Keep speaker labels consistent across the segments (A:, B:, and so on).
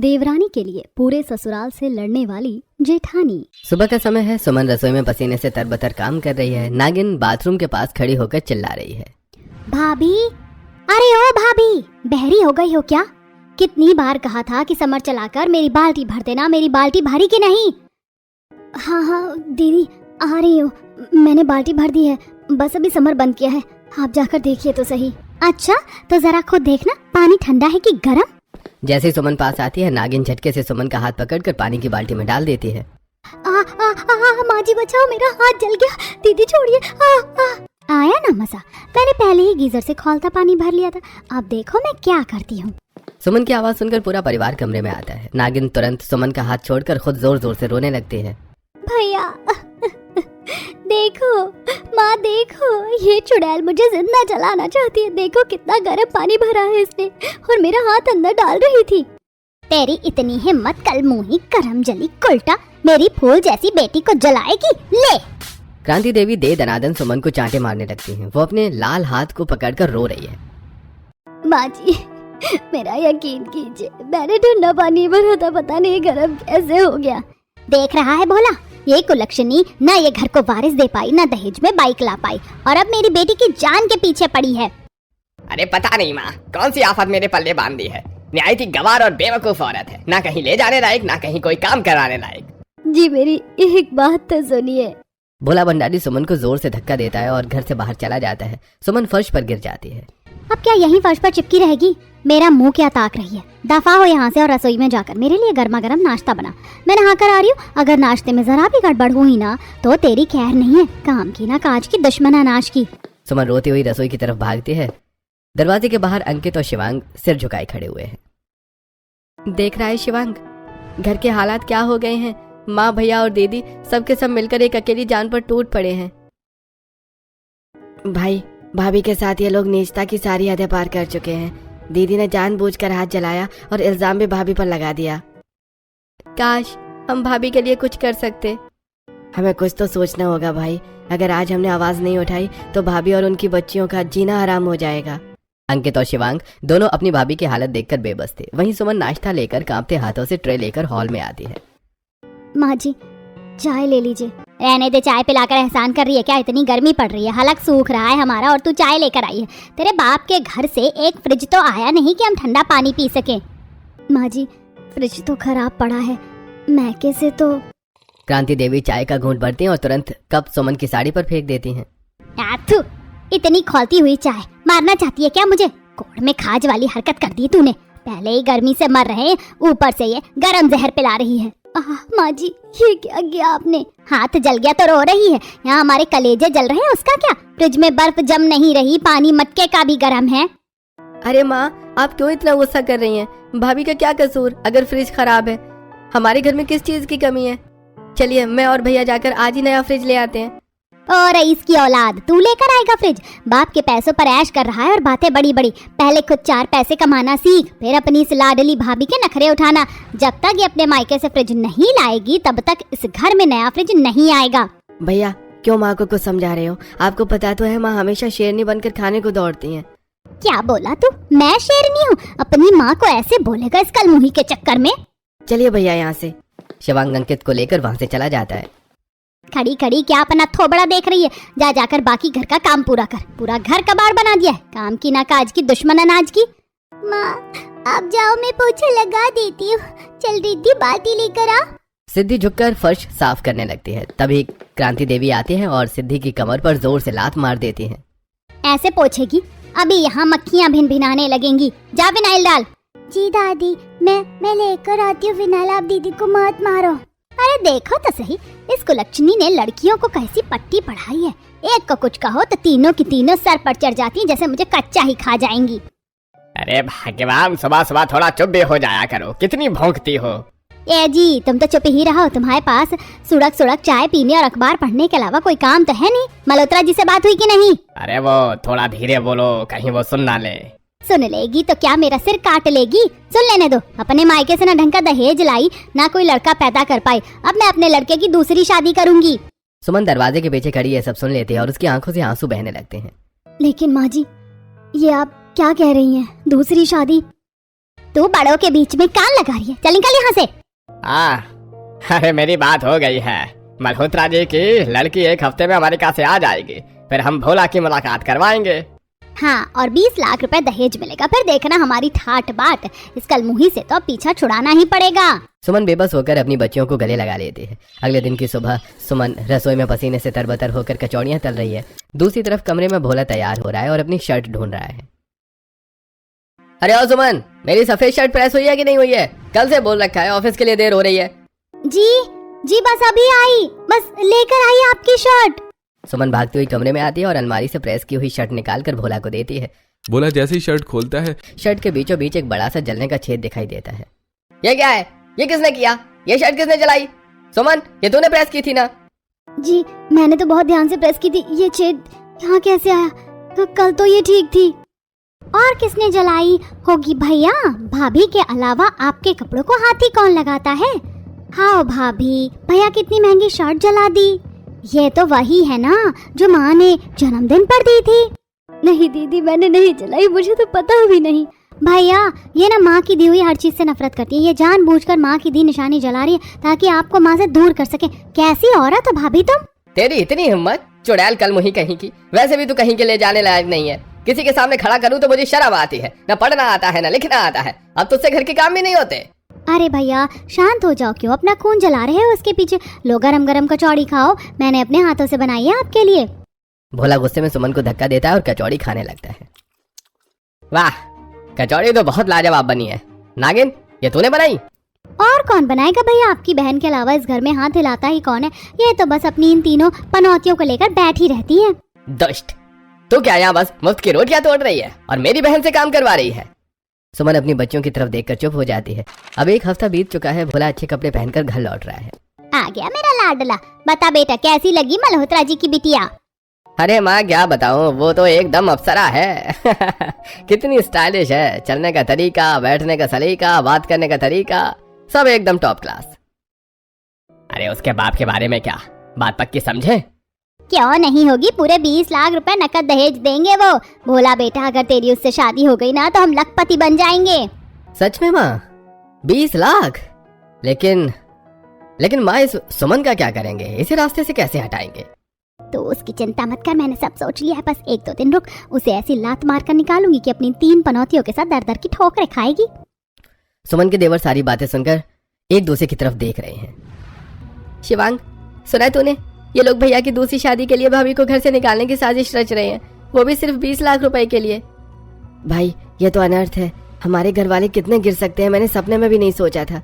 A: देवरानी के लिए पूरे ससुराल से लड़ने वाली जेठानी।
B: सुबह का समय है। सुमन रसोई में पसीने से तरबतर काम कर रही है। नागिन बाथरूम के पास खड़ी होकर चिल्ला रही है,
A: भाभी, अरे ओ भाभी, बहरी हो गई हो क्या? कितनी बार कहा था कि समर चलाकर मेरी बाल्टी भर देना। मेरी बाल्टी भरी कि नहीं? हाँ दीदी, आ रही हो। मैंने बाल्टी भर दी है, बस अभी समर बंद किया है। आप जाकर देखिए तो सही। अच्छा, तो जरा खुद देखना, पानी ठंडा है कि गर्म?
B: जैसे ही सुमन पास आती है, नागिन झटके से सुमन का हाथ पकड़कर पानी की बाल्टी में डाल देती है।
A: माँ जी बचाओ, मेरा हाथ जल गया। दीदी छोड़िए। आया ना मजा? मैंने पहले ही गीजर से खौलता पानी भर लिया था। अब देखो मैं क्या करती हूँ।
B: सुमन की आवाज सुनकर पूरा परिवार कमरे में आता है। नागिन तुरंत सुमन का हाथ छोड़कर खुद जोर जोर से रोने लगती है।
A: भैया देखो, माँ देखो, ये चुड़ैल मुझे जिंदा जलाना चाहती है। देखो कितना गर्म पानी भरा है इसने, और मेरा हाथ अंदर डाल रही थी। तेरी इतनी हिम्मत, कल मुंही करम जली कुल्टा, मेरी फूल जैसी बेटी को जलाएगी? ले!
B: क्रांति देवी दे दनादन सुमन को चांटे मारने लगती हैं। वो अपने लाल हाथ को पकड़कर रो रही है।
A: माँ जी, मेरा यकीन कीजिए, मैंने ठंडा पानी भरा था, पता नहीं गर्म कैसे हो गया। देख रहा है भोला, ये कुलक्षणी ना ये घर को वारिस दे पाई, ना दहेज में बाइक ला पाई, और अब मेरी बेटी की जान के पीछे पड़ी है।
C: अरे पता नहीं माँ, कौन सी आफत मेरे पल्ले बांध दी है। न्याय की गवार और बेवकूफ औरत है, ना कहीं ले जाने लायक, ना कहीं कोई काम कराने लायक।
A: जी मेरी एक बात तो सुनिए।
B: भोला भंडारी सुमन को जोर से धक्का देता है और घर से बाहर चला जाता है। सुमन फर्श पर गिर जाती है।
A: अब क्या यहीं फर्श पर चिपकी रहेगी? मेरा मुंह क्या ताक रही है? दफा हो यहाँ से और रसोई में जाकर मेरे लिए गर्मा गर्म नाश्ता बना। मैं नहा कर आ रही हूँ। अगर नाश्ते में जरा भी गड़बड़ हुई ना तो तेरी खैर नहीं है। काम की ना काज की, दुश्मन अनाज की।
B: सुमन रोती हुई रसोई की तरफ भागती है। दरवाजे के बाहर अंकित और शिवांग सिर झुकाए खड़े हुए हैं। देख रहा है शिवांग, घर के हालात क्या हो गए हैं। माँ, भैया और दीदी सबके सब मिलकर एक अकेली जान पर टूट पड़े हैं। भाई भाभी के साथ ये लोग नीचता की सारी हदें पार कर चुके हैं। दीदी ने जानबूझकर हाथ जलाया और इल्जाम भी भाभी पर लगा दिया। काश हम भाभी के लिए कुछ कर सकते। हमें कुछ तो सोचना होगा भाई। अगर आज हमने आवाज नहीं उठाई तो भाभी और उनकी बच्चियों का जीना हराम हो जाएगा। अंकित और शिवांग दोनों अपनी भाभी की हालत देखकर बेबस थे। वहीं सुमन नाश्ता लेकर कांपते हाथों से ट्रे लेकर हॉल में आती है।
A: माँ जी, चाय ले लीजिए। रहने दे, चाय पिलाकर एहसान कर रही है क्या? इतनी गर्मी पड़ रही है, हलक सूख रहा है हमारा, और तू चाय लेकर आई है। तेरे बाप के घर से एक फ्रिज तो आया नहीं कि हम ठंडा पानी पी सके। माँ जी, फ्रिज तो खराब पड़ा है, मैके से तो।
B: क्रांति देवी चाय का घूंट भरती हैं और तुरंत कप सुमन की साड़ी पर फेंक देती हैं।
A: आथू, इतनी खौलती हुई चाय मारना चाहती है क्या मुझे? कोड़ में खाज वाली हरकत कर दी तूने। पहले ही गर्मी से मर रहे हैं, ऊपर से ये गरम जहर पिला रही है। माँ जी, ये क्या किया आपने? हाथ जल गया तो रो रही है। यहाँ हमारे कलेजे जल रहे हैं, उसका क्या? फ्रिज में बर्फ जम नहीं रही, पानी मटके का भी गर्म है।
B: अरे माँ, आप क्यों इतना गुस्सा कर रही हैं? भाभी का क्या कसूर? अगर फ्रिज खराब है, हमारे घर में किस चीज की कमी है? चलिए मैं और भैया जाकर आज ही नया फ्रिज ले आते हैं।
A: और इसकी औलाद, तू लेकर आएगा फ्रिज? बाप के पैसों पर ऐश कर रहा है और बातें बड़ी बड़ी। पहले खुद 4 पैसे कमाना सीख, फिर अपनी इस लाडली भाभी के नखरे उठाना। जब तक ये अपने मायके से फ्रिज नहीं लाएगी तब तक इस घर में नया फ्रिज नहीं आएगा।
B: भैया, क्यों माँ को कुछ समझा रहे हो? आपको पता तो है माँ हमेशा शेरनी बनकर खाने को दौड़ती हैं।
A: क्या बोला तू? मैं शेरनी हूँ? अपनी माँ को ऐसे बोलेगा इस कलमुही के चक्कर में?
B: चलिए भैया यहाँ से। शिवांग अंकित को लेकर वहाँ से चला जाता है।
A: खड़ी खड़ी क्या अपना थोबड़ा देख रही है? जा जाकर बाकी घर का काम पूरा कर। पूरा घर कबाड़ बना दिया है, काम की ना काज की, दुश्मन अनाज की। माँ आप जाओ, मैं पोछा लगा देती हूँ। चल रिद्धि, बाल्टी लेकर आ।
B: सिद्धि झुककर फर्श साफ करने लगती है। तभी क्रांति देवी आती हैं और सिद्धि की कमर पर जोर से लात मार देती हैं।
A: ऐसे पोछेगी? अभी यहाँ मक्खियाँ भिन भिनाने लगेंगी। जा विनाइल डाल। जी दादी, मैं लेकर आती हूँ विनाइल, आप दीदी को मत मारो। अरे देखो तो सही, इस कुलक्षणी ने लड़कियों को कैसी पट्टी पढ़ाई है। एक को कुछ कहो तो तीनों की तीनों सर पर चढ़ जाती हैं, जैसे मुझे कच्चा ही खा जाएंगी।
C: अरे भगवान, सुबह सुबह थोड़ा चुप भी हो जाया करो, कितनी भौंकती हो।
A: ए जी, तुम तो चुप ही रहो। तुम्हारे पास सुड़क सुड़क चाय पीने और अखबार पढ़ने के अलावा कोई काम तो है नहीं। मल्होत्रा जी से बात हुई कि नहीं?
C: अरे वो थोड़ा धीरे बोलो, कहीं वो सुन ना ले।
A: सुन लेगी तो क्या मेरा सिर काट लेगी? सुन लेने दो। अपने मायके से ना ढंग का दहेज लाई, ना कोई लड़का पैदा कर पाई। अब मैं अपने लड़के की दूसरी शादी करूंगी।
B: सुमन दरवाजे के पीछे खड़ी है, सब सुन लेती है और उसकी आंखों से आंसू बहने लगते हैं।
A: लेकिन माँ जी, ये आप क्या कह रही हैं? दूसरी शादी? तू बड़ों के बीच में कान लगा रही है, चल निकल यहाँ से।
C: अरे मेरी बात हो गई है। मल्होत्रा जी की लड़की 1 हफ्ते में हमारे पास आ जाएगी, फिर हम भोला की मुलाकात करवाएंगे।
A: हाँ, और 20 लाख रुपए दहेज मिलेगा, फिर देखना हमारी ठाट बाट। इस कलमुही से तो पीछा छुड़ाना ही पड़ेगा।
B: सुमन बेबस होकर अपनी बच्चियों को गले लगा लेती है। अगले दिन की सुबह सुमन रसोई में पसीने से तरबतर होकर कचौड़ियां तल रही है। दूसरी तरफ कमरे में भोला तैयार हो रहा है और अपनी शर्ट ढूंढ रहा है। अरे ओ सुमन, मेरी सफेद शर्ट प्रेस हुई है कि नहीं हुई है? कल से बोल रखा है, ऑफिस के लिए देर हो रही है।
A: जी बस अभी आई, बस लेकर आई आपकी शर्ट।
B: सुमन भागती हुई कमरे में आती है और अलमारी से प्रेस की हुई शर्ट निकालकर भोला को देती है।
D: भोला जैसे ही शर्ट खोलता है,
B: शर्ट के बीचों बीच एक बड़ा सा जलने का छेद दिखाई देता है।
C: ये क्या है? ये किसने किया? ये शर्ट किसने जलाई? सुमन, ये तूने प्रेस की थी ना?
A: जी मैंने तो बहुत ध्यान से प्रेस की थी, ये छेद यहाँ कैसे आया? तो कल तो ये ठीक थी। और किसने जलाई होगी भैया? भाभी के अलावा आपके कपड़ों को हाथ ही कौन लगाता है? हाँ भाभी, भैया कितनी महंगी शर्ट जला दी। ये तो वही है ना जो माँ ने जन्मदिन पर दी थी। नहीं दीदी, मैंने नहीं जलाई, मुझे तो पता भी नहीं। भैया ये ना माँ की दी हुई हर चीज से नफरत करती है, ये जानबूझकर माँ की दी निशानी जला रही है ताकि आपको माँ से दूर कर सके। कैसी औरत हो भाभी तुम?
C: तेरी इतनी हिम्मत, चुड़ैल कलमुही कहीं की। वैसे भी तू कहीं के ले जाने लायक नहीं है। किसी के सामने खड़ा करूँ तो मुझे शर्म आती है। न पढ़ना आता है, न लिखना आता है। अब तुझसे घर के काम भी नहीं होते।
A: अरे भैया शांत हो जाओ, क्यों अपना खून जला रहे हो उसके पीछे? लो गरम गरम कचौड़ी खाओ, मैंने अपने हाथों से बनाई है आपके लिए।
B: भोला गुस्से में सुमन को धक्का देता है और कचौड़ी खाने लगता है।
C: वाह, कचौड़ी तो बहुत लाजवाब बनी है। नागिन, ये तूने बनाई?
A: और कौन बनाएगा भैया? आपकी बहन के अलावा इस घर में हाथ हिलाता ही कौन है? ये तो बस अपनी इन तीनों पनौतियों को लेकर बैठी रहती है।
C: दुष्ट, तू क्या यहाँ बस मुफ्त की रोटियां तोड़ रही है और मेरी बहन से काम करवा रही है?
B: सुमन अपनी बच्चों की तरफ देखकर चुप हो जाती है। अब 1 हफ्ता बीत चुका है। भोला अच्छे कपड़े पहनकर घर लौट रहा है।
A: आ गया मेरा लाडला। बता बेटा, कैसी लगी मल्होत्रा जी की बिटिया?
C: अरे माँ क्या बताऊँ, वो तो एकदम अप्सरा है। कितनी स्टाइलिश है, चलने का तरीका, बैठने का सलीका, बात करने का तरीका, सब एकदम टॉप क्लास। अरे उसके बाप के बारे में क्या बात पक्की समझे?
A: क्यों नहीं होगी, पूरे 20 लाख रुपए नकद दहेज देंगे वो। भोला बेटा, अगर तेरी उससे शादी हो गई ना तो हम लखपति बन जाएंगे।
B: सच में माँ? 20 लाख? लेकिन माँ, इस सुमन का क्या करेंगे? इसे रास्ते से कैसे हटाएंगे?
A: तो उसकी चिंता मत कर, मैंने सब सोच लिया है। बस 1-2 दिन रुक, उसे ऐसी लात मार कर निकालूंगी कि अपनी 3 पनौतियों के साथ दर दर की ठोकरें खाएगी।
B: सुमन के देवर सारी बातें सुनकर एक दूसरे की तरफ देख रहे हैं। शिवांग, सुना है तूने? ये लोग भैया की दूसरी शादी के लिए भाभी को घर से निकालने की साजिश रच रहे हैं, वो भी सिर्फ 20 लाख रुपए के लिए। भाई ये तो अनर्थ है। हमारे घर वाले कितने गिर सकते हैं, मैंने सपने में भी नहीं सोचा था।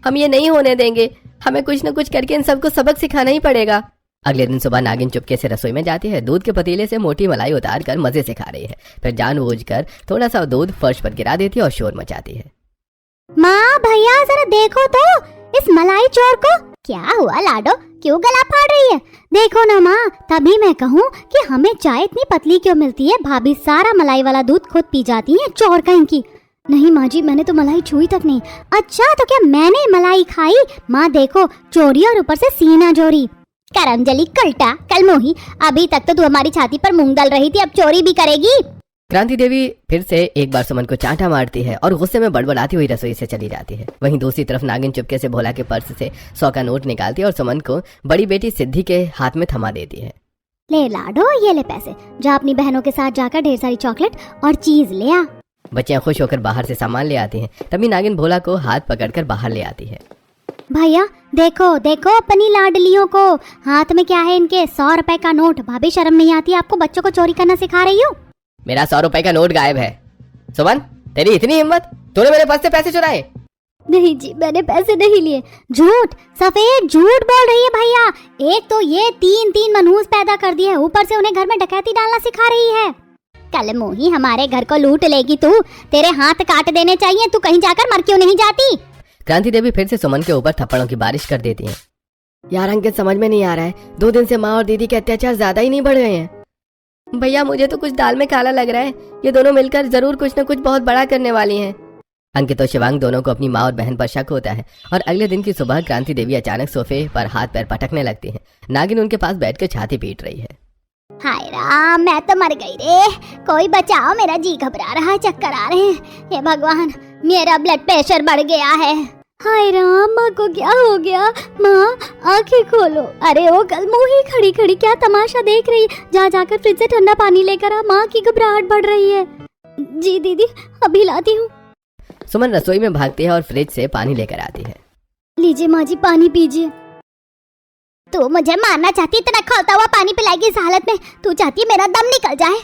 B: हम ये नहीं होने देंगे। हमें कुछ न कुछ करके इन सबको सबक सिखाना ही पड़ेगा। अगले दिन सुबह नागिन चुपके से रसोई में जाती है। दूध के पतीले से मोटी मलाई उतार कर मजे से खा रही है। फिर जानबूझकर थोड़ा सा दूध फर्श पर गिरा देती है और शोर मचाती है।
A: माँ भैया जरा देखो तो इस मलाई चोर को। क्या हुआ लाडो, क्यों गला फाड़ रही है? देखो ना माँ, तभी मैं कहूँ कि हमें चाय इतनी पतली क्यों मिलती है? भाभी सारा मलाई वाला दूध खुद पी जाती है, चोर कहीं की। नहीं माँ जी, मैंने तो मलाई छुई तक नहीं। अच्छा तो क्या मैंने मलाई खाई? माँ देखो, चोरी और ऊपर से सीना जोरी। करमजली कल्टा कलमोही, अभी तक तो तू हमारी छाती पर मूंग दल रही थी, अब चोरी भी करेगी?
B: क्रांति देवी फिर से एक बार सुमन को चांटा मारती है और गुस्से में बड़बड़ाती हुई रसोई से चली जाती है। वहीं दूसरी तरफ नागिन चुपके से भोला के पर्स से 100 का नोट निकालती है और सुमन को बड़ी बेटी सिद्धि के हाथ में थमा देती है।
A: ले लाडो, ये ले पैसे, जा अपनी बहनों के साथ जाकर ढेर सारी चॉकलेट और चीज ले आ।
B: बच्चियां खुश होकर बाहर से सामान ले आती हैं। तभी नागिन भोला को हाथ पकड़कर बाहर ले आती है।
A: भैया देखो देखो अपनी लाडलियों को, हाथ में क्या है इनके? 100 रुपए का नोट। भाभी शर्म नहीं आती आपको? बच्चों को चोरी करना सिखा रही हो?
C: मेरा 100 रुपए का नोट गायब है। सुमन, तेरी इतनी हिम्मत, तूने मेरे पास से पैसे चुराए?
A: नहीं जी, मैंने पैसे नहीं लिए। झूठ, सफेद झूठ बोल रही है भैया। एक तो ये 3 मनहूस पैदा कर दिए, ऊपर से उन्हें घर में डकैती डालना सिखा रही है। कल मोही हमारे घर को लूट लेगी तू, तेरे हाथ काट देने चाहिए। तू कहीं जाकर मर क्यों नहीं जाती?
B: क्रांति देवी फिर से सुमन के ऊपर थप्पड़ों की बारिश कर देती हैं। यार अंकित, समझ में नहीं आ रहा है, 2 दिन से माँ और दीदी के अत्याचार ज्यादा ही नहीं बढ़ गए हैं? भैया मुझे तो कुछ दाल में काला लग रहा है। ये दोनों मिलकर जरूर कुछ न कुछ बहुत बड़ा करने वाली हैं। अंकित और शिवांग दोनों को अपनी माँ और बहन पर शक होता है और अगले दिन की सुबह क्रांति देवी अचानक सोफे पर हाथ पैर पटकने लगती हैं। नागिन उनके पास बैठकर छाती पीट रही है।
A: हाय राम, मैं तो मर गई रे। कोई बचाओ, मेरा जी घबरा रहा है, चक्कर आ रहे हैं। हे भगवान, मेरा ब्लड प्रेशर बढ़ गया है। हाय राम, माँ को क्या हो गया? माँ आंखें खोलो। अरे ओ कल मुँह ही खड़ी खड़ी क्या तमाशा देख रही? जा जाकर फ्रिज से ठंडा पानी लेकर आ, माँ की घबराहट बढ़ रही है। जी दीदी, अभी लाती हूँ।
C: सुमन रसोई में भागती है और फ्रिज से पानी लेकर आती है।
A: लीजिए माँ जी, पानी पीजिए। तू मुझे मारना चाहती, इतना खौलता हुआ पानी पिलाएगी इस हालत में? तू चाहती है मेरा दम निकल जाए?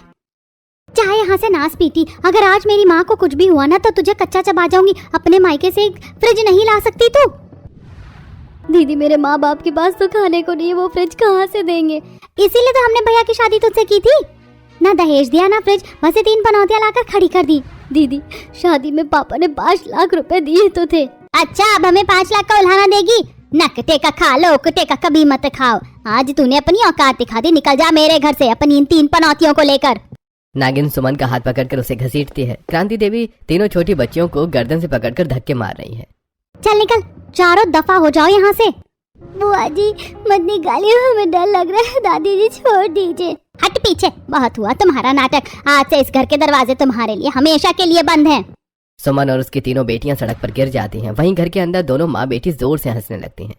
A: चाहे यहाँ से नाश पीती, अगर आज मेरी माँ को कुछ भी हुआ ना तो तुझे कच्चा चबा जाऊंगी। अपने मायके से एक फ्रिज नहीं ला सकती तू? दीदी, मेरे माँ बाप के पास तो खाने को नहीं, वो फ्रिज कहाँ से देंगे? इसीलिए तो हमने भैया की शादी तुझसे की थी ना। दहेज दिया ना फ्रिज, बस 3 पनौतियाँ लाकर खड़ी कर दी। दीदी, शादी में पापा ने 5 लाख रुपए दिए तो थे। अच्छा, अब हमें 5 लाख का उल्हाना देगी? नकटे का खा लो, कुटे का कभी मत खाओ। आज तूने अपनी औकात दिखा दी, निकल जा मेरे घर से अपनी इन 3 पनौतियों को लेकर।
C: नागिन सुमन का हाथ पकड़कर उसे घसीटती है। क्रांति देवी तीनों छोटी बच्चियों को गर्दन से पकड़कर धक्के मार रही है।
A: चल निकल, चारों दफा हो जाओ यहाँ से। बुआ जी मत निकालिए, हमें डर लग रहा है। दादी जी छोड़ दीजिए। हट पीछे, बहुत हुआ तुम्हारा नाटक। आज से इस घर के दरवाजे तुम्हारे लिए हमेशा के लिए बंद हैं।
C: सुमन और उसकी तीनों बेटियां सड़क पर गिर जाती हैं। वहीं घर के अंदर दोनों माँ बेटी जोर से हंसने लगती हैं।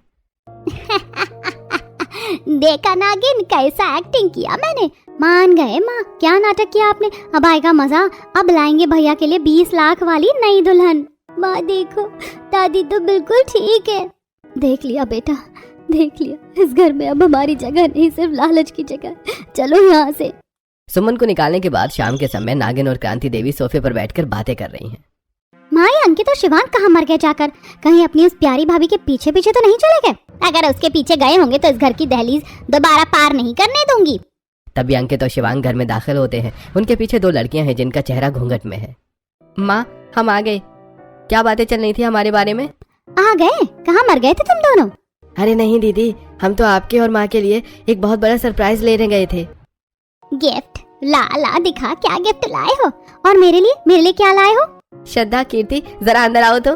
A: देखा नागिन, कैसा एक्टिंग किया मैंने। मान गए माँ, क्या नाटक किया आपने। अब आएगा मजा। अब लाएंगे भैया के लिए 20 लाख वाली नई दुल्हन। माँ देखो, दादी तो बिल्कुल ठीक है। देख लिया बेटा, देख लिया। इस घर में अब हमारी जगह नहीं, सिर्फ लालच की जगह। चलो यहाँ से।
C: सुमन को निकालने के बाद शाम के समय नागिन और क्रांति देवी सोफे पर बैठकर बातें कर रही हैं।
A: माँ, ये अंकित और शिवांग कहाँ मर गए जाकर? कहीं अपनी उस प्यारी भाभी के पीछे पीछे तो नहीं चले गए? अगर उसके पीछे गए होंगे तो इस घर की दहलीज दोबारा पार नहीं करने दूंगी।
C: तभी अंकित और शिवांग घर में दाखिल होते हैं। उनके पीछे 2 लड़कियां हैं जिनका चेहरा घूंघट में है। माँ, हम आ गए। क्या बातें चल रही थी हमारे बारे में?
A: आ गए? कहाँ मर गए थे तुम दोनों?
B: अरे नहीं दीदी, हम तो आपके और माँ के लिए एक बहुत बड़ा सरप्राइज लेने गए थे।
A: गिफ्ट? ला ला दिखा, क्या गिफ्ट लाए हो? और मेरे लिए क्या लाए हो?
B: श्रद्धा, कीर्ति, जरा अंदर आओ तो।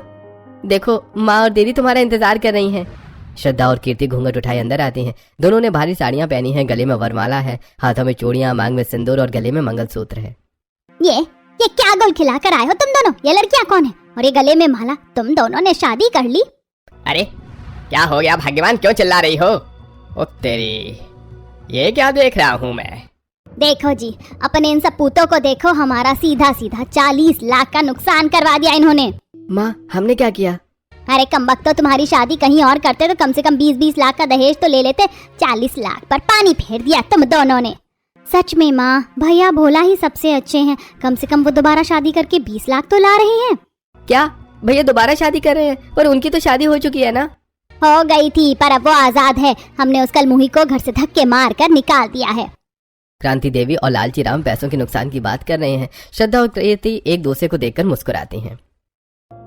B: देखो, माँ और दीदी तुम्हारा इंतजार कर रही हैं।
C: श्रद्धा और कीर्ति घूंघट उठाए अंदर आती हैं। दोनों ने भारी साड़ियां पहनी हैं, गले में वरमाला है, हाथों में चूड़ियां, मांग में सिंदूर और गले में मंगलसूत्र है।
A: ये क्या गोल खिला कर आए हो तुम दोनों? ये लड़कियां कौन है और ये गले में माला? तुम दोनों ने शादी कर ली?
C: अरे क्या हो गया भाग्यवान, क्यों चिल्ला रही हो? ओ तेरी, ये क्या देख रहा हूँ मैं?
A: देखो जी, अपने इन सपूतों को देखो। हमारा सीधा सीधा 40 लाख का नुकसान करवा दिया इन्होंने।
B: माँ, हमने क्या किया?
A: अरे कमबख्त, तो तुम्हारी शादी कहीं और करते तो कम से कम 20-20 लाख का दहेज तो ले लेते। 40 लाख पर पानी फेर दिया तुम दोनों ने। सच में माँ, भैया भोला ही सबसे अच्छे हैं। कम से कम वो दोबारा शादी करके 20 लाख तो ला रहे हैं।
B: क्या भैया दोबारा शादी कर रहे हैं? पर उनकी तो शादी हो चुकी है ना।
A: हो गई थी, पर अब वो आजाद है। हमने उस कलमुही को घर से धक्के मार कर निकाल दिया है।
C: क्रांति देवी और लालची राम पैसों के नुकसान की बात कर रहे हैं। श्रद्धा और कीर्ति एक दूसरे को देखकर मुस्कुराती हैं।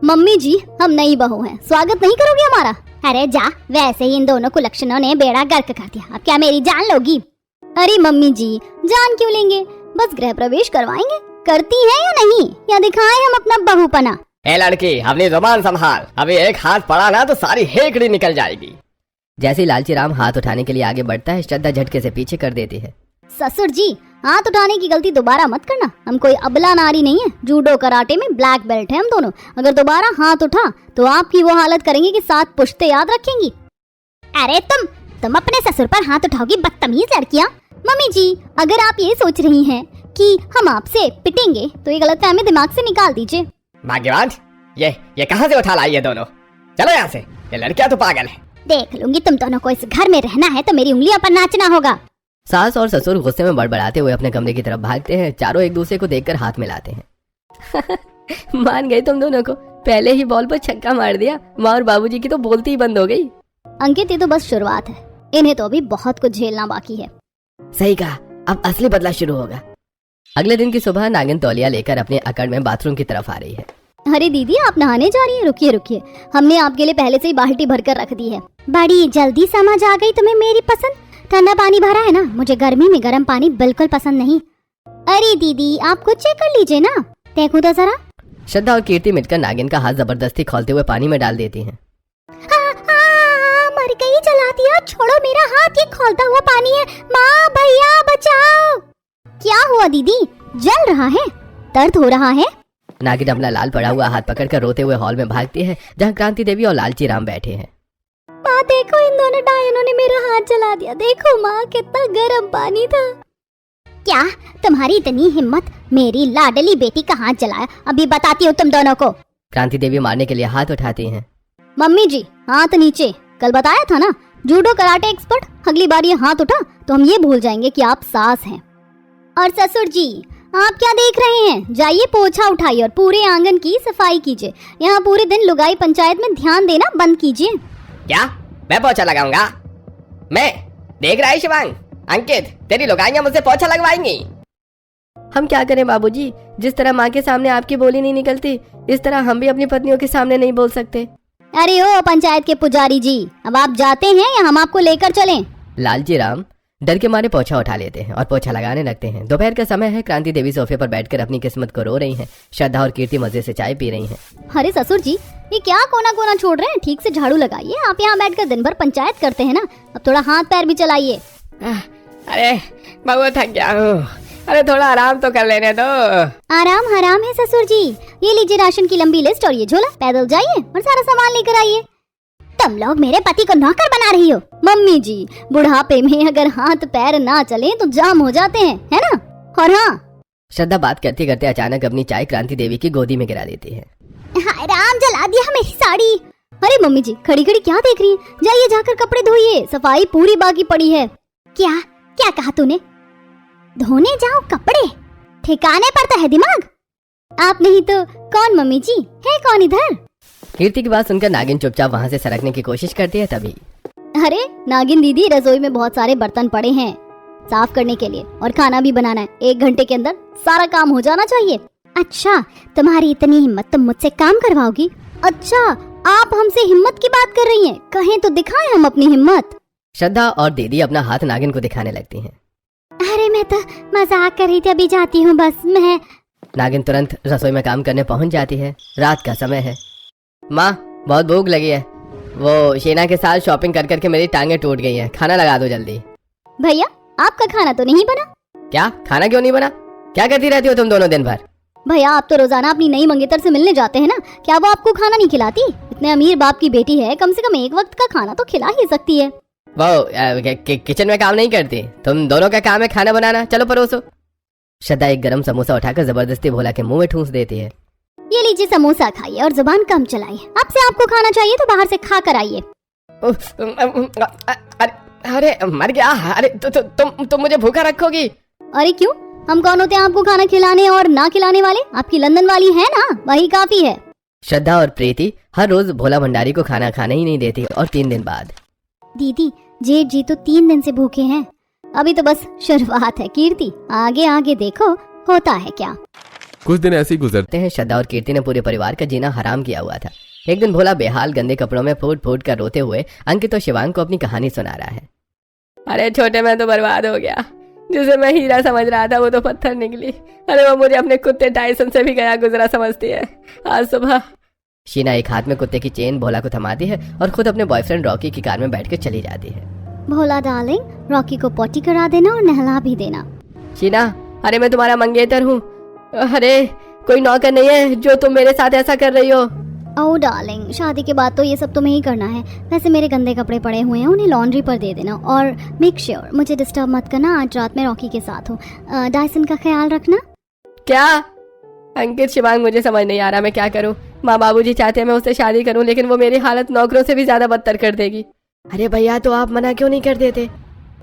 A: मम्मी जी, हम नई बहू हैं, स्वागत नहीं करोगे हमारा? अरे जा, वैसे ही इन दोनों कुलक्षणों ने बेड़ा गर्क कर दिया। अब क्या मेरी जान लोगी? अरे मम्मी जी, जान क्यों लेंगे? बस गृह प्रवेश करवाएंगे। करती है या नहीं, या दिखाएं हम अपना बहुपना?
C: ए लड़की, अपनी जुबान संभाल। अभी एक हाथ पड़ा ना तो सारी हेकड़ी निकल जाएगी। जैसे ही लालची राम हाथ उठाने के लिए आगे बढ़ता है, श्रद्धा झटके से पीछे कर देती है।
A: ससुर जी, हाथ उठाने की गलती दोबारा मत करना। हम कोई अबला नारी नहीं है। जूडो कराटे में ब्लैक बेल्ट है हम दोनों। अगर दोबारा हाथ उठा तो आपकी वो हालत करेंगे कि 7 पुश्ते याद रखेंगी। अरे तुम अपने ससुर पर हाथ उठाओगी, बदतमीज लड़कियां। मम्मी जी, अगर आप ये सोच रही हैं कि हम आपसे पिटेंगे तो ये गलतफहमी दिमाग से निकाल दीजिए।
C: भाग्यवान, ये कहाँ से उठा लाई ये दोनों? चलो यहाँ से, ये लड़कियां तो पागल है।
A: देख लूंगी, तुम दोनों को इस घर में रहना है तो मेरी उंगलियों पर नाचना होगा।
C: सास और ससुर गुस्से में बड़बड़ाते हुए अपने कमरे की तरफ भागते हैं। चारों एक दूसरे को देखकर हाथ मिलाते हैं।
B: मान गए तुम दोनों को, पहले ही बॉल पर छक्का मार दिया। माँ और बाबूजी की तो बोलती ही बंद हो गई।
A: अंकित, ये तो बस शुरुआत है, इन्हें तो अभी बहुत कुछ झेलना बाकी है।
B: सही कहा, अब असली बदला शुरू होगा।
C: अगले दिन की सुबह नागिन तौलिया लेकर अपने अकड़ में बाथरूम की तरफ आ रही है।
A: अरे दीदी, आप नहाने जा रही हैं? रुकिए, हमने आपके लिए पहले से ही बाल्टी भरकर रख दी है। बड़ी जल्दी समझ आ गई तुम्हें मेरी पसंद। ठंडा पानी भरा है ना, मुझे गर्मी में गर्म पानी बिल्कुल पसंद नहीं। अरे दीदी, आप खुद चेक कर लीजिए ना, देखो तो जरा।
C: श्रद्धा और कीर्ति मिलकर नागिन का हाथ जबरदस्ती खोलते हुए पानी में डाल देती हैं।
A: मर गई, जला दिया। छोड़ो मेरा हाथ, ये खौलता हुआ पानी है। माँ भैया बचाओ। क्या हुआ दीदी, जल रहा है? दर्द हो रहा है?
C: नागिन अपना लाल पड़ा हुआ हाथ पकड़कर रोते हुए हॉल में भागती है जहाँ क्रांति देवी और लालची राम बैठे हैं।
A: माँ देखो, इन दोनों डायनों ने मेरा हाथ जला दिया। देखो माँ, कितना गर्म पानी था। क्या तुम्हारी इतनी हिम्मत, मेरी लाडली बेटी का हाथ जलाया? अभी बताती हूँ तुम दोनों को।
C: क्रांति देवी मारने के लिए हाथ उठाती हैं।
A: मम्मी जी हाथ नीचे। कल बताया था ना, जूडो कराटे एक्सपर्ट। अगली बार ये हाथ उठा तो हम ये भूल जाएंगे कि आप सास हैं। और ससुर जी, आप क्या देख रहे हैं? जाइए पोछा उठाइए और पूरे आंगन की सफाई कीजिए। यहाँ पूरे दिन लुगाई पंचायत में ध्यान देना बंद कीजिए।
C: क्या मैं पोछा लगाऊंगा? मैं देख रहा है शिवांग, अंकित, तेरी लुगाइयां मुझसे पोछा लगवाएंगी।
B: हम क्या करें बाबूजी, जिस तरह माँ के सामने आपकी बोली नहीं निकलती, इस तरह हम भी अपनी पत्नियों के सामने नहीं बोल सकते।
A: अरे ओ पंचायत के पुजारी जी, अब आप जाते हैं या हम आपको लेकर चलें?
C: लालची राम डर के मारे पोछा उठा लेते हैं और पोछा लगाने लगते हैं। दोपहर का समय है। क्रांति देवी सोफे पर बैठकर अपनी किस्मत को रो रही हैं। श्रद्धा और कीर्ति मजे से चाय पी रही हैं।
A: अरे ससुर जी, ये क्या कोना कोना छोड़ रहे हैं? ठीक से झाड़ू लगाइए। आप यहाँ बैठकर दिन भर पंचायत करते हैं ना, अब थोड़ा हाथ पैर भी चलाइए।
C: अरे बहुत थक गया हूँ, अरे थोड़ा आराम तो कर लेने दो।
A: आराम हराम है ससुर जी। ये लीजिए राशन की लंबी लिस्ट और ये झोला, पैदल जाइए और सारा सामान लेकर आइए। तुम लोग मेरे पति को नौकर बना रही हो। मम्मी जी, बुढ़ापे में अगर हाथ पैर ना चले तो जाम हो जाते हैं, है ना? और हाँ,
C: श्रद्धा बात करते करते अचानक अपनी चाय क्रांति देवी की गोदी में गिरा देती है।
A: हाय राम, जला दिया मेरी साड़ी। अरे मम्मी जी, खड़ी खड़ी क्या देख रही हैं? जाइए जाकर कपड़े धोइए, सफाई पूरी बाकी पड़ी है। क्या क्या कहा तूने? धोने जाओ कपड़े? ठिकाने पर तो है दिमाग। आप नहीं तो कौन मम्मी जी? है कौन इधर?
C: कीर्ति की बात सुनकर नागिन चुपचाप वहाँ से सरकने की कोशिश करती है। तभी
A: अरे नागिन दीदी, रसोई में बहुत सारे बर्तन पड़े हैं साफ करने के लिए और खाना भी बनाना है। 1 घंटे के अंदर सारा काम हो जाना चाहिए। अच्छा, तुम्हारी इतनी हिम्मत, तुम मुझसे काम करवाओगी? अच्छा, आप हमसे हिम्मत की बात कर रही हैं? कहें तो दिखाएं हम अपनी हिम्मत।
C: श्रद्धा और दीदी अपना हाथ नागिन को दिखाने लगती हैं।
A: अरे मैं तो मजाक कर रही थी, अभी जाती हूँ बस मैं।
C: नागिन तुरंत रसोई में काम करने पहुंच जाती है। रात का समय है। माँ बहुत भूख लगी है, वो शीना के साथ शॉपिंग कर करके मेरी टांगे टूट गई हैं, खाना लगा दो जल्दी।
A: भैया, आपका खाना तो नहीं बना?
C: क्या खाना क्यों नहीं बना? क्या करती रहती हो तुम दोनों दिन भर?
A: भैया, आप तो रोजाना अपनी नई मंगेतर से मिलने जाते हैं ना, क्या वो आपको खाना नहीं खिलाती? इतने अमीर बाप की बेटी है, कम से कम एक वक्त का खाना तो खिला ही सकती है।
C: वो किचन में काम नहीं करती, तुम दोनों का काम है खाना बनाना। चलो परोसो। श्रद्धा एक गरम समोसा उठाकर जबरदस्ती भोला के मुंह में ठूंस देती है।
A: ये लीजिए समोसा खाइए और जुबान कम चलाइए। आपसे आपको खाना चाहिए तो बाहर से खा कर आइए।
C: अरे मर गया। अरे तुम मुझे भूखा रखोगी?
A: अरे क्यों, हम कौन होते हैं आपको खाना खिलाने और ना खिलाने वाले? आपकी लंदन वाली है ना, वही काफी है।
C: श्रद्धा और प्रीति हर रोज भोला भंडारी को खाना खाने ही नहीं देती और 3 दिन बाद।
A: दीदी, जेठ जी तो 3 दिन से भूखे हैं। अभी तो बस शुरुआत है कीर्ति, आगे आगे देखो होता है क्या।
D: कुछ दिन ऐसे ही गुजरते
C: हैं। श्रद्धा और कीर्ति ने पूरे परिवार का जीना हराम किया हुआ था। एक दिन भोला बेहाल गंदे कपड़ों में फूट फूट कर रोते हुए अंकित और शिवांग को अपनी कहानी सुना रहा है। अरे छोटे, मैं तो बर्बाद हो गया। जिसे मैं हीरा समझ रहा था वो तो पत्थर निकली। अरे वो मुझे अपने कुत्ते टाइसन से भी गया गुजरा समझती है। आज सुबह शीना एक हाथ में कुत्ते की चेन भोला को थमाती है और खुद अपने बॉयफ्रेंड रॉकी की कार में बैठकर चली जाती है।
A: भोला डार्लिंग, रॉकी को पॉटी करा देना और नहला भी देना।
C: शीना, अरे मैं तुम्हारा मंगेतर हूँ। अरे कोई नौकर नहीं है जो तुम मेरे साथ ऐसा कर रही हो।
A: ओह डार्लिंग, शादी के बाद तो ये सब तुम्हें ही करना है। वैसे मेरे गंदे कपड़े पड़े हुए हैं, उन्हें लॉन्ड्री पर दे देना और मेक श्योर मुझे डिस्टर्ब मत करना। आज रात में रॉकी के साथ हो। डायसन का ख्याल रखना।
B: क्या? अंकित, शिवांग, मुझे समझ नहीं आ रहा मैं क्या करूं। माँ बाबूजी चाहते हैं मैं उससे शादी करूं, लेकिन वो मेरी हालत नौकरों से भी ज्यादा बदतर कर देगी। अरे भैया, तो आप मना क्यों नहीं कर देते?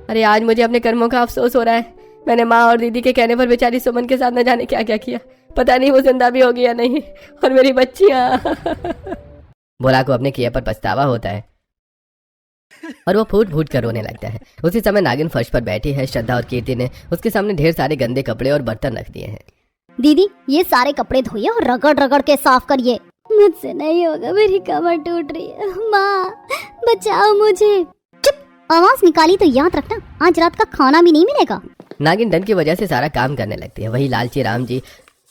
B: अरे आज मुझे अपने कर्मों का अफसोस हो रहा है। मैंने माँ और दीदी के कहने पर बेचारी सुमन के साथ न जाने क्या क्या किया। पता नहीं वो जिंदा भी होगी या नहीं। और मेरी बच्चियां।
C: भोला को अपने किए पर पछतावा होता है और वो फूट फूट कर रोने लगता है। उसी समय नागिन फर्श पर बैठी है। श्रद्धा और कीर्ति ने उसके सामने ढेर सारे गंदे कपड़े और बर्तन रख दिए हैं।
A: दीदी, ये सारे कपड़े धोइए और रगड़ रगड़ के साफ करिए। मुझसे नहीं होगा, मेरी कमर टूट रही है। माँ बचाओ मुझे। चुप, आवाज निकाली तो याद रखना, आज रात का खाना भी नहीं मिलेगा।
C: नागिन डर की वजह से सारा काम करने लगती है। वही लालची राम जी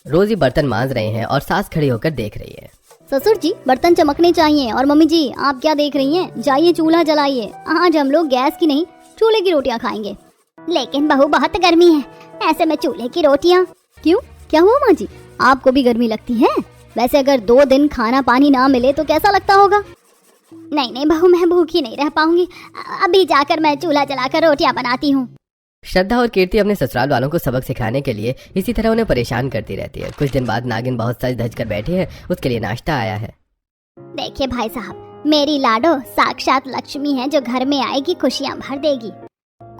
C: रोज ही बर्तन मांज रहे हैं और सास खड़ी होकर देख रही है।
A: ससुर जी बर्तन चमकने चाहिए। और मम्मी जी आप क्या देख रही हैं? जाइए चूल्हा जलाइए। आज हम लोग गैस की नहीं चूल्हे की रोटियां खाएंगे। लेकिन बहू बहुत गर्मी है, ऐसे में चूल्हे की रोटियां। क्यों, क्या हुआ माँ जी? आपको भी गर्मी लगती है? वैसे अगर 2 दिन खाना पानी ना मिले तो कैसा लगता होगा? नहीं नहीं बहू, मैं भूखी नहीं रह पाऊंगी। अभी जाकर मैं चूल्हा जलाकर रोटियां बनाती हूँ।
C: श्रद्धा और कीर्ति अपने ससुराल वालों को सबक सिखाने के लिए इसी तरह उन्हें परेशान करती रहती है। कुछ दिन बाद नागिन बहुत सज धज कर बैठी है, उसके लिए नाश्ता आया है।
A: देखिए भाई साहब, मेरी लाडो साक्षात लक्ष्मी है जो घर में आएगी खुशियाँ भर देगी।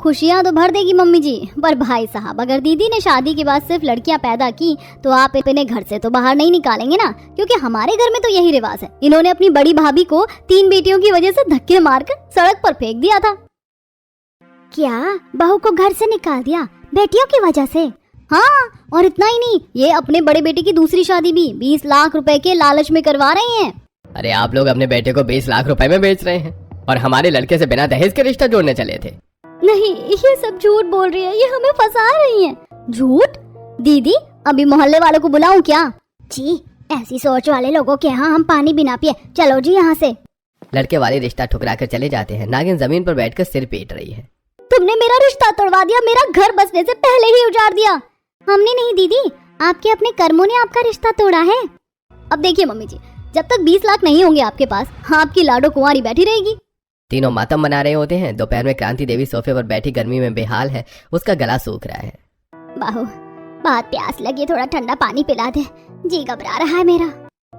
A: खुशियाँ तो भर देगी मम्मी जी, पर भाई साहब अगर दीदी ने शादी के बाद सिर्फ लड़कियां पैदा की तो आप इन्हें घर से तो बाहर नहीं निकालेंगे ना, क्योंकि हमारे घर में तो यही रिवाज है। इन्होंने अपनी बड़ी भाभी को 3 बेटियों की वजह से धक्के मारकर सड़क पर फेंक दिया था। क्या बहू को घर से निकाल दिया बेटियों की वजह से? हाँ, और इतना ही नहीं, ये अपने बड़े बेटे की दूसरी शादी भी 20 लाख रुपए के लालच में करवा रहे हैं।
C: अरे आप लोग अपने बेटे को 20 लाख रुपए में बेच रहे हैं और हमारे लड़के से बिना दहेज के रिश्ता जोड़ने चले थे।
A: नहीं, ये सब झूठ बोल रही है, ये हमें फंसा रही है। झूठ? दीदी अभी मोहल्ले वालों को बुलाऊं क्या? जी ऐसी सोच वाले लोगों के यहाँ हम पानी भी ना पिए, चलो जी यहाँ से।
C: लड़के वाले रिश्ता ठुकरा कर चले जाते हैं। नागिन जमीन पर बैठकर सिर पीट रही है।
A: तुमने मेरा रिश्ता तोड़वा दिया, मेरा घर बसने से पहले ही उजाड़ दिया। हमने नहीं दीदी, आपके अपने कर्मों ने आपका रिश्ता तोड़ा है। अब देखिए मम्मी जी, जब तक 20 लाख नहीं होंगे आपके पास, आपकी लाडो कुंवारी बैठी रहेगी।
C: तीनों मातम मना रहे होते हैं। दोपहर में क्रांति देवी सोफे पर बैठी गर्मी में बेहाल है, उसका गला सूख रहा है।
A: बाहू बहुत प्यास लगी, थोड़ा ठंडा पानी पिला दे, जी घबरा रहा है मेरा।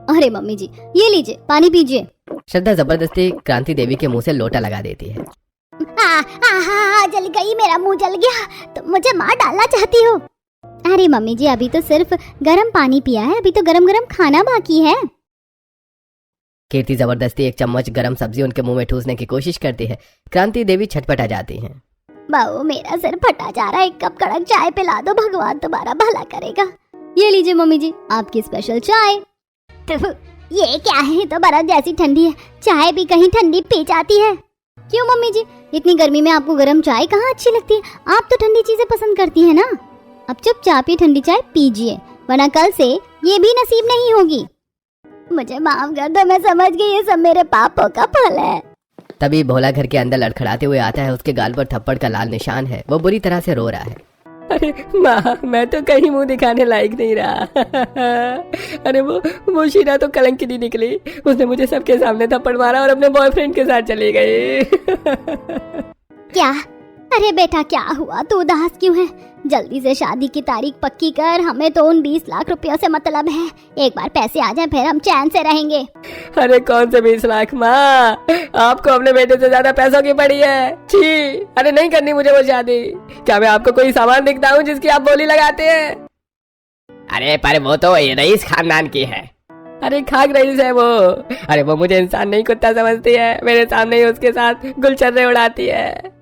A: अरे मम्मी जी ये लीजिए पानी पीजिए।
C: श्रद्धा जबरदस्ती क्रांति देवी के मुंह से लोटा लगा देती है।
A: जल गई, मेरा मुंह जल गया, तुम मुझे मार डालना चाहती हो? अरे मम्मी जी अभी तो सिर्फ गर्म पानी पिया है, अभी तो गरम गरम खाना बाकी है।
C: कीर्ति जबरदस्ती एक चम्मच गरम सब्जी उनके मुंह में ठूसने की कोशिश करती है। क्रांति देवी छटपटा जाती हैं।
A: बहू मेरा सिर फटा जा रहा है, 1 कप कड़क चाय पिला दो, भगवान तुम्हारा भला करेगा। ये लीजिए मम्मी जी आपकी स्पेशल चाय। ये क्या है, तो बर्फ जैसी ठंडी है, चाय भी कहीं ठंडी पी जाती है। क्यों मम्मी जी, इतनी गर्मी में आपको गरम चाय कहाँ अच्छी लगती है? आप तो ठंडी चीजें पसंद करती है ना। अब चुपचाप ये ठंडी चाय पीजिए, वरना कल से ये भी नसीब नहीं होगी। मुझे माफ कर दो, मैं समझ गई ये सब मेरे पापों का फल है।
C: तभी भोला घर के अंदर लड़खड़ाते हुए आता है। उसके गाल पर थप्पड़ का लाल निशान है, वो बुरी तरह से रो रहा है।
B: अरे माँ, मैं तो कहीं मुंह दिखाने लायक नहीं रहा। अरे वो शीरा तो कलंकिनी निकली, उसने मुझे सबके सामने थप्पड़ मारा और अपने बॉयफ्रेंड के साथ चली गई।
A: क्या? अरे बेटा क्या हुआ, तू उदास क्यों है? जल्दी से शादी की तारीख पक्की कर, हमें तो उन 20 लाख रुपयों से मतलब है। एक बार पैसे आ जाए फिर हम चैन से रहेंगे।
B: अरे कौन से 20 लाख माँ, आपको अपने बेटे से ज्यादा पैसों की पड़ी है। छी, अरे नहीं करनी मुझे वो शादी। क्या मैं आपको कोई सामान दिखता हूँ जिसकी आप बोली लगाते हैं?
C: अरे पर वो तो रईस खानदान की है।
B: अरे खाक रईस है वो। अरे वो मुझे इंसान नहीं कुत्ता समझती है, मेरे सामने ही उसके साथ गुलछर्रे उड़ाती है।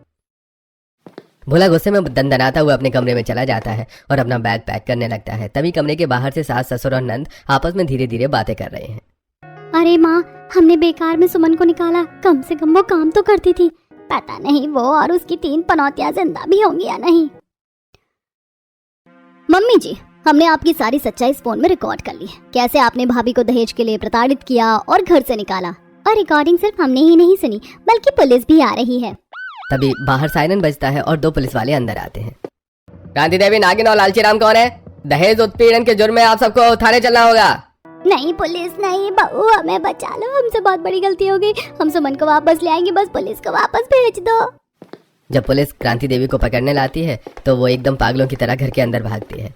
C: भोला गुस्से में दंदनाता हुआ अपने कमरे में चला जाता है और अपना बैग पैक करने लगता है। तभी कमरे के बाहर से सास, ससुर और नंद आपस में धीरे धीरे बातें कर रहे हैं।
A: अरे माँ, हमने बेकार में सुमन को निकाला, कम से कम वो काम तो करती थी। पता नहीं वो और उसकी 3 पनौतियां जिंदा भी होंगी या नहीं। मम्मी जी हमने आपकी सारी सच्चाई इस फोन में रिकॉर्ड कर ली है, कैसे आपने भाभी को दहेज के लिए प्रताड़ित किया और घर से निकाला। और रिकॉर्डिंग सिर्फ हमने ही नहीं सुनी बल्कि पुलिस भी आ रही है।
C: तभी बाहर सायरन बजता है और 2 पुलिस वाले अंदर आते हैं। क्रांति देवी, नागिन और लालची राम कौन है? दहेज उत्पीड़न के जुर्म में आप सबको थाने चलना होगा।
A: नहीं पुलिस नहीं, बहू हमें बचा लो, हमसे बहुत बड़ी गलती हो गई, हम सुमन को वापस ले आएंगे, बस पुलिस को वापस भेज दो।
C: जब पुलिस क्रांति देवी को पकड़ने लाती है तो वो एकदम पागलों की तरह घर के अंदर भागती है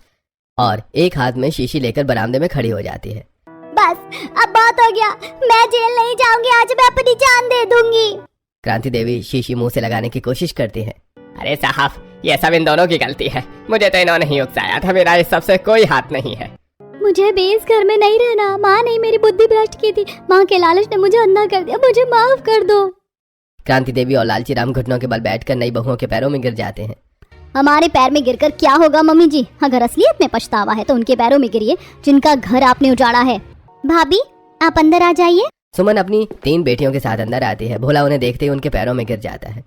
C: और एक हाथ में शीशी लेकर बरामदे में खड़ी हो जाती है।
A: बस अब बहुत हो गया, मैं जेल नहीं जाऊंगी, आज मैं अपनी जान दे दूंगी।
C: क्रांति देवी शीशी मुंह से लगाने की कोशिश करती है। अरे साहब, ये सब इन दोनों की गलती है, मुझे तो इन्होंने ही उकसाया था, मेरा इस सबसे कोई हाथ नहीं है।
A: मुझे भी इस घर में नहीं रहना, माँ ने मेरी बुद्धि भ्रष्ट की थी, माँ के लालच ने मुझे अंधा कर दिया, मुझे माफ कर दो।
C: क्रांति देवी और लालची राम घुटनों के बल बैठकर नई बहुओं के पैरों में गिर जाते हैं।
A: हमारे पैर में गिरकर क्या होगा मम्मी जी? अगर असलियत में पछतावा है तो उनके पैरों में गिरिए जिनका घर आपने उजाड़ा है। भाभी आप अंदर आ जाइए।
C: सुमन अपनी 3 बेटियों के साथ अंदर आती है। भोला उन्हें देखते ही उनके पैरों में गिर जाता है।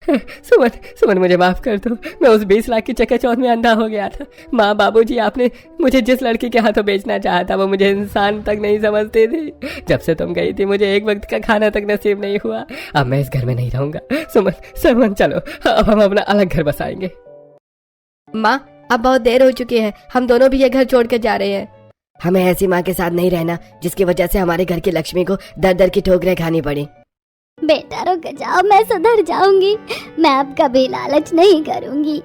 C: सुमन सुमन मुझे माफ कर दो, मैं उस 20 लाख की चकाचौंध में अंधा हो गया था। माँ बाबूजी, आपने मुझे जिस लड़की के हाथों बेचना चाहा था वो मुझे इंसान तक नहीं समझते थे। जब से तुम गई थी मुझे एक वक्त का खाना तक नसीब नहीं हुआ। अब मैं इस घर में नहीं रहूंगा। सुमन सुमन चलो, अब हम अपना अलग घर बसाएंगे।
B: माँ अब बहुत देर हो चुकी है, हम दोनों भी ये घर छोड़कर जा रहे हैं। हमें ऐसी माँ के साथ नहीं रहना जिसकी वजह से हमारे घर की लक्ष्मी को दर दर की ठोकरें खानी पड़ी।
A: बेटा रुक जाओ, मैं सुधर जाऊंगी, मैं अब कभी लालच नहीं करूंगी।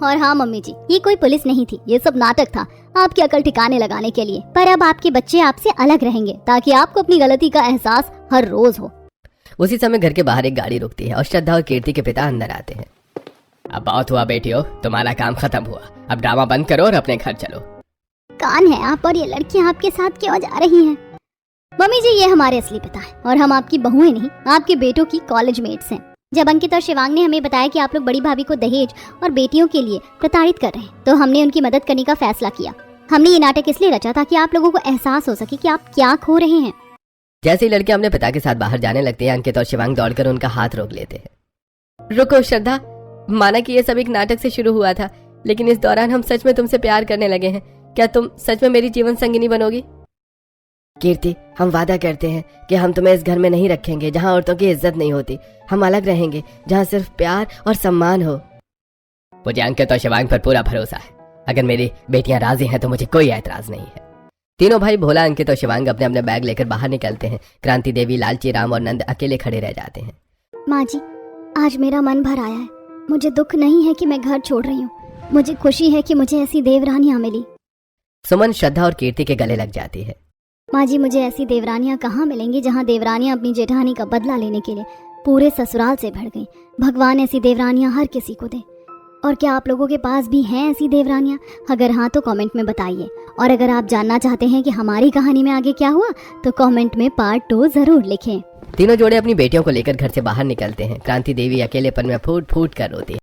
A: और हाँ मम्मी जी, ये कोई पुलिस नहीं थी, ये सब नाटक था आपकी अकल ठिकाने लगाने के लिए। पर अब आपके बच्चे आपसे अलग रहेंगे ताकि आपको अपनी गलती का एहसास हर रोज हो।
C: उसी समय घर के बाहर एक गाड़ी रुकती है और श्रद्धा और कीर्ति के पिता अंदर आते हैं। अब बहुत हुआ बेटियों, तुम्हारा काम खत्म हुआ, अब ड्रामा बंद करो और अपने घर चलो।
A: कौन है आप और ये लड़कियां आपके साथ क्यों जा रही हैं? मम्मी जी, ये हमारे असली पिता है और हम आपकी बहुएं नहीं, आपके बेटों की कॉलेज मेट्स हैं। जब अंकित और शिवांग ने हमें बताया कि आप लोग बड़ी भाभी को दहेज और बेटियों के लिए प्रताड़ित कर रहे हैं, तो हमने उनकी मदद करने का फैसला किया। हमने ये नाटक इसलिए रचा ताकि आप लोगों को एहसास हो सके कि आप क्या खो रहे हैं।
C: जैसे ही लड़कियां अपने पिता के साथ बाहर जाने लगती हैं, अंकित और शिवांग दौड़कर उनका हाथ रोक लेते हैं।
B: रुको श्रद्धा, माना कि ये सब एक नाटक से शुरू हुआ था, लेकिन इस दौरान हम सच में तुमसे प्यार करने लगे हैं। क्या तुम सच में मेरी जीवन संगिनी बनोगी? कीर्ति, हम वादा करते हैं कि हम तुम्हें इस घर में नहीं रखेंगे जहाँ औरतों की इज्जत नहीं होती। हम अलग रहेंगे जहाँ सिर्फ प्यार और सम्मान हो।
C: मुझे अंकित और शिवांग पर पूरा भरोसा है। अगर मेरी बेटियां राजी हैं तो मुझे कोई ऐतराज नहीं है। तीनों भाई भोला, अंकित और शिवांग अपने अपने बैग लेकर बाहर निकलते हैं। क्रांति देवी, लालची राम और नंद अकेले खड़े रह जाते हैं।
A: माँ जी, आज मेरा मन भर आया है। मुझे दुख नहीं है कि मैं घर छोड़ रही हूँ, मुझे खुशी है कि मुझे ऐसी देवरानियाँ मिली।
C: सुमन श्रद्धा और कीर्ति के गले लग जाती है।
A: माँ जी, मुझे ऐसी देवरानियाँ कहाँ मिलेंगी जहाँ देवरानियाँ अपनी जेठानी का बदला लेने के लिए पूरे ससुराल से भड़ गई। भगवान ऐसी देवरानियाँ हर किसी को दे। और क्या आप लोगों के पास भी हैं ऐसी देवरानियाँ? अगर हाँ तो कमेंट में बताइए। और अगर आप जानना चाहते हैं कि हमारी कहानी में आगे क्या हुआ तो कमेंट में पार्ट 2 जरूर लिखें।
C: तीनों जोड़े अपनी बेटियों को लेकर घर से बाहर निकलते हैं। क्रांति देवी अकेलेपन में फूट फूट कर रोती है।